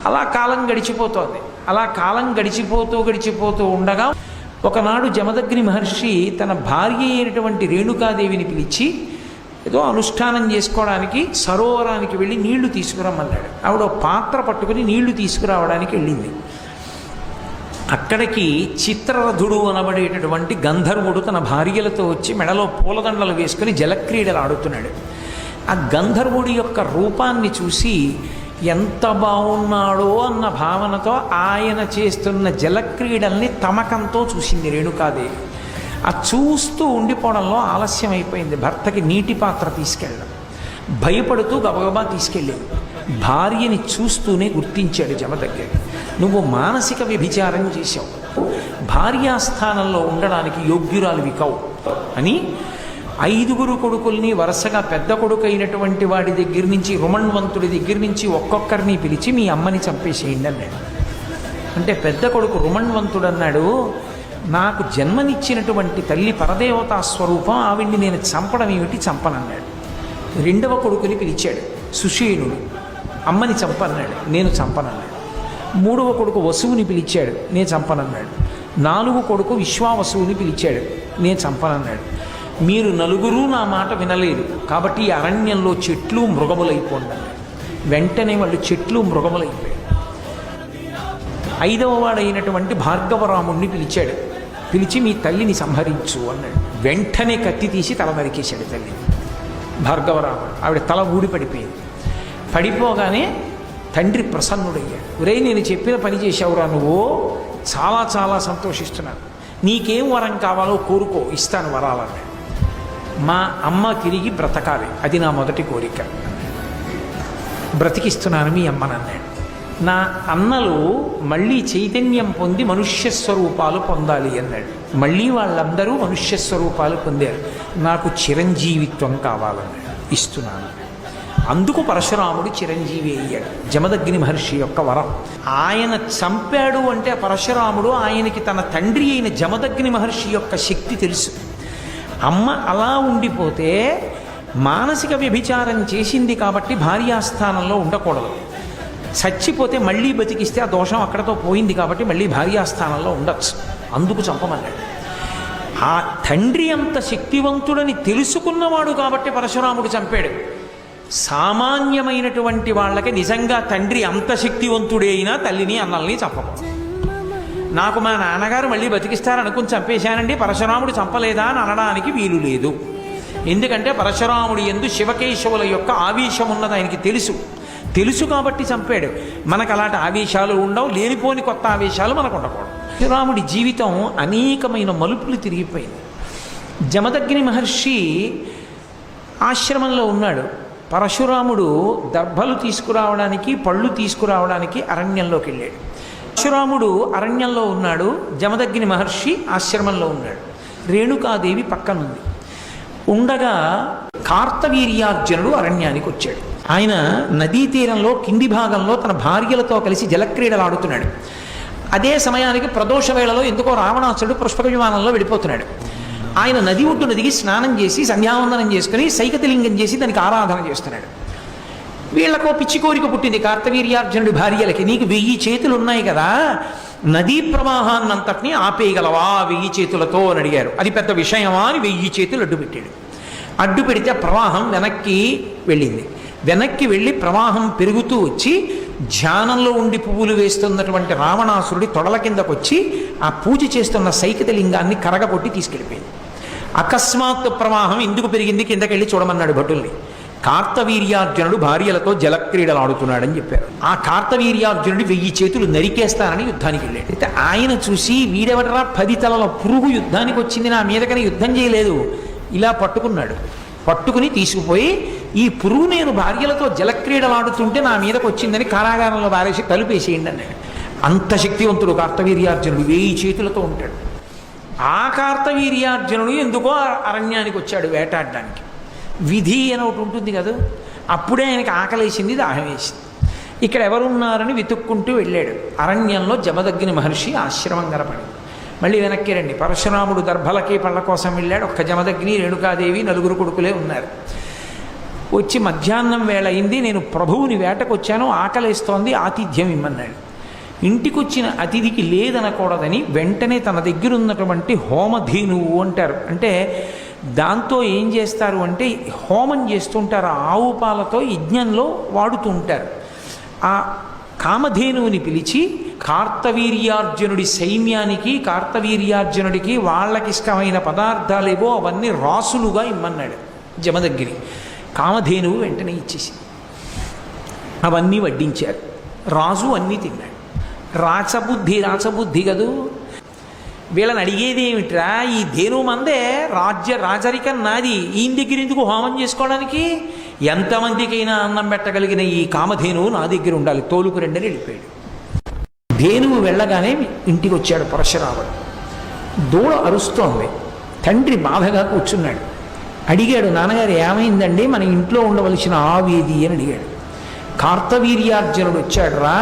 అలా కాలం గడిచిపోతోంది. అలా కాలం గడిచిపోతూ ఉండగా ఒకనాడు జమదగ్ని మహర్షి తన భార్య అయినటువంటి రేణుకాదేవిని పిలిచి ఏదో అనుష్ఠానం చేసుకోవడానికి సరోవరానికి వెళ్ళి నీళ్లు తీసుకురమ్మన్నాడు. ఆవిడ పాత్ర పట్టుకుని నీళ్లు తీసుకురావడానికి వెళ్ళింది. అక్కడికి చిత్రరథుడు అనబడేటటువంటి గంధర్వుడు తన భార్యలతో వచ్చి మెడలో పూలదండలు వేసుకుని జలక్రీడలు ఆడుతున్నాడు. ఆ గంధర్వుడి యొక్క రూపాన్ని చూసి ఎంత బాగున్నాడో అన్న భావనతో ఆయన చేస్తున్న జలక్రీడల్ని తమకంతో చూసింది రేణుకాదేవి. ఆ చూస్తూ ఉండిపోవడంలో ఆలస్యం అయిపోయింది. భర్తకి నీటి పాత్ర తీసుకెళ్ళడం భయపడుతూ గబగబా తీసుకెళ్ళింది. భార్యని చూస్తూనే గుర్తించాడు జమదగ్ని, నువ్వు మానసిక వ్యభిచారం చేశావు, భార్యాస్థానంలో ఉండడానికి యోగ్యురాలివి కావు అని 5 కొడుకుల్ని వరుసగా పెద్ద కొడుకు అయినటువంటి వాడి దగ్గర నుంచి రుమణ్వంతుడి దగ్గర నుంచి ఒక్కొక్కరిని పిలిచి మీ అమ్మని చంపేసేయండి అన్నాడు. అంటే పెద్ద కొడుకు రుమణ్వంతుడు అన్నాడు, నాకు జన్మనిచ్చినటువంటి తల్లి పరదేవతా స్వరూపం, ఆవిడ్ని నేను చంపడం ఏమిటి, చంపనన్నాడు. 2వ కొడుకుని పిలిచాడు సుషేణుడు, అమ్మని చంపన్నాడు, నేను చంపనన్నాడు. 3వ కొడుకు వసువుని పిలిచాడు, నేను చంపనన్నాడు. 4వ కొడుకు విశ్వావసువుని పిలిచాడు, నేను చంపనన్నాడు. మీరు నలుగురు నా మాట వినలేదు కాబట్టి ఈ అరణ్యంలో చెట్లు మృగములైపోండి అన్నాడు. వెంటనే వాళ్ళు చెట్లు మృగములైపోయారు. 5వ వాడైనటువంటి భార్గవరాముణ్ణి పిలిచాడు, పిలిచి మీ తల్లిని సంహరించు అన్నాడు. వెంటనే కత్తి తీసి తల నరికేశాడు తల్లి. భార్గవరాముడు ఆవిడ తల ఊడి పడిపోయింది. పడిపోగానే తండ్రి ప్రసన్నుడయ్యాడు. ఒరే, నేను చెప్పిన పని చేశావురా నువ్వు, చాలా చాలా సంతోషిస్తున్నాను, నీకేం వరం కావాలో కోరుకో, ఇస్తాను వరాలన్నాడు. మా అమ్మ తిరిగి బ్రతకాలి, అది నా మొదటి కోరిక, బ్రతికిస్తున్నాను మీ అమ్మనన్నాడు. నా అన్నలు మళ్ళీ చైతన్యం పొంది మనుష్య స్వరూపాలు పొందాలి అన్నాడు. మళ్ళీ వాళ్ళందరూ మనుష్య స్వరూపాలు పొందారు, నాకు చిరంజీవిత్వం కావాలన్నాడు, ఇస్తున్నాను. అందుకు పరశురాముడు చిరంజీవి అయ్యాడు. జమదగ్ని మహర్షి యొక్క వరం. ఆయన చంపాడు అంటే పరశురాముడు ఆయనకి తన తండ్రి అయిన జమదగ్ని మహర్షి యొక్క శక్తి తెలుసు. అమ్మ అలా ఉండిపోతే మానసిక వ్యభిచారం చేసింది కాబట్టి భార్యాస్థానంలో ఉండకూడదు, చచ్చిపోతే మళ్ళీ బతికిస్తే ఆ దోషం అక్కడతో పోయింది కాబట్టి మళ్ళీ భార్యాస్థానంలో ఉండొచ్చు, అందుకు చంపమన్నాడు. ఆ తండ్రి అంత శక్తివంతుడని తెలుసుకున్నవాడు కాబట్టి పరశురాముడు చంపాడు. సామాన్యమైనటువంటి వాళ్ళకి నిజంగా తండ్రి అంత శక్తివంతుడే అయినా తల్లిని అన్నల్ని చంపకూడదు. నాకు మా నాన్నగారు మళ్ళీ బతికిస్తారనుకుని చంపేశానండి, పరశురాముడు చంపలేదా అని అనడానికి వీలు లేదు. ఎందుకంటే పరశురాముడి యందు శివకేశవుల యొక్క ఆవేశం ఉన్నది ఆయనకి తెలుసు కాబట్టి చంపాడు. మనకు అలాంటి ఆవేశాలు ఉండవు, లేనిపోని కొత్త ఆవేశాలు మనకు ఉండకూడదు. పరశురాముడి జీవితం అనేకమైన మలుపులు తిరిగిపోయింది. జమదగ్ని మహర్షి ఆశ్రమంలో ఉన్నాడు. పరశురాముడు దర్భలు తీసుకురావడానికి పళ్ళు తీసుకురావడానికి అరణ్యంలోకి వెళ్ళాడు. పరశురాముడు అరణ్యంలో ఉన్నాడు, జమదగ్ని మహర్షి ఆశ్రమంలో ఉన్నాడు. రేణుకాదేవి పక్కనుంది. ఉండగా కార్తవీర్యార్జునుడు అరణ్యానికి వచ్చాడు. ఆయన నదీ తీరంలో కింది భాగంలో తన భార్యలతో కలిసి జలక్రీడలు ఆడుతున్నాడు. అదే సమయానికి ప్రదోష వేళలో ఎందుకో రావణాసురుడు పుష్పక విమానంలో వెళ్ళిపోతున్నాడు. ఆయన నది ఒడ్డున దిగి స్నానం చేసి సంధ్యావందనం చేసుకుని సైకతలింగం చేసి దానికి ఆరాధన చేస్తున్నాడు. వీళ్ళకో పిచ్చి కోరిక పుట్టింది కార్తవీర్యార్జునుడి భార్యలకి, నీకు 1000 చేతులు ఉన్నాయి కదా, నదీ ప్రవాహాన్నంతటినీ ఆపేయగలవా 1000 చేతులతో అని అడిగారు. అది పెద్ద విషయమా అని 1000 చేతులు అడ్డుపెట్టాడు. అడ్డు పెడితే ప్రవాహం వెనక్కి వెళ్ళింది. వెనక్కి వెళ్ళి ప్రవాహం పెరుగుతూ వచ్చి ధ్యానంలో ఉండి పువ్వులు వేస్తున్నటువంటి రావణాసురుడి తొడల కిందకు వచ్చి ఆ పూజ చేస్తున్న సైకతలింగాన్ని కరగబొట్టి తీసుకెళ్ళిపోయింది. అకస్మాత్తు ప్రవాహం ఎందుకు పెరిగింది కిందకెళ్ళి చూడమన్నాడు భటుల్ని. కార్తవీర్యార్జునుడు భార్యలతో జలక్రీడలు ఆడుతున్నాడని చెప్పారు. ఆ కార్తవీర్యార్జునుడు 1000 చేతులు నరికేస్తానని యుద్ధానికి వెళ్ళాడు. అయితే ఆయన చూసి వీడెవడరా 10 తలల పురుగు యుద్ధానికి వచ్చింది, నా మీదకని యుద్ధం చేయలేదు, ఇలా పట్టుకున్నాడు. పట్టుకుని తీసుకుపోయి ఈ పురుగు నేను భార్యలతో జలక్రీడలు ఆడుతుంటే నా మీదకు వచ్చిందని కారాగారంలో వారేసి తలుపేసేయండి అన్నాడు. అంత శక్తివంతుడు కార్తవీర్యార్జునుడు, 1000 చేతులతో ఉంటాడు. ఆ కార్తవీర్యార్జునుడు ఎందుకో అరణ్యానికి వచ్చాడు వేటాడడానికి. విధి అని ఒకటి ఉంటుంది కదా, అప్పుడే ఆయనకి ఆకలేసింది, దాహం వేసింది. ఇక్కడ ఎవరున్నారని వెతుక్కుంటూ వెళ్ళాడు. అరణ్యంలో జమదగ్ని మహర్షి ఆశ్రమం కనపడింది. మళ్ళీ వెనక్కి రండి. పరశురాముడు దర్భలకి పళ్ళ కోసం వెళ్ళాడు. ఒక్క జమదగ్ని రేణుకాదేవి 4 కొడుకులే ఉన్నారు. వచ్చి మధ్యాహ్నం వేళ అయింది, నేను ప్రభువుని వేటకొచ్చాను, ఆకలేస్తోంది, ఆతిథ్యం ఇమ్మన్నాడు. ఇంటికొచ్చిన అతిథికి లేదనకూడదని వెంటనే తన దగ్గర ఉన్నటువంటి హోమధేనువు అంటారు, అంటే దాంతో ఏం చేస్తారు అంటే హోమం చేస్తుంటారు, ఆవు పాలతో యజ్ఞంలో వాడుతూ ఉంటారు. ఆ కామధేనువుని పిలిచి కార్తవీర్యార్జునుడి సైన్యానికి, కార్తవీర్యార్జునుడికి వాళ్ళకి ఇష్టమైన పదార్థాలేవో అవన్నీ రాసులుగా ఇమ్మన్నాడు జమదగ్గిరి. కామధేనువు వెంటనే ఇచ్చేసి అవన్నీ వడ్డించారు. రాజు అన్నీ తిన్నాడు. రాచబుద్ధి కదూ. వీళ్ళని అడిగేది ఏమిట్రా, ఈ ధేను మందే రాజరికం నాది, ఈయన దగ్గర ఎందుకు హోమం చేసుకోవడానికి? ఎంతమందికైనా అన్నం పెట్టగలిగిన ఈ కామధేనువు నా దగ్గర ఉండాలి, తోలుకు రెండని వెళ్ళిపోయాడు. ధేనువు వెళ్ళగానే ఇంటికి వచ్చాడు పరశురాముడు. దూడ అరుస్తోంది. తండ్రి బాధగా కూర్చున్నాడు. అడిగాడు, నాన్నగారు ఏమైందండి, మన ఇంట్లో ఉండవలసిన ఆవేది అని అడిగాడు. కార్తవీర్యార్జునుడు వచ్చాడు రా,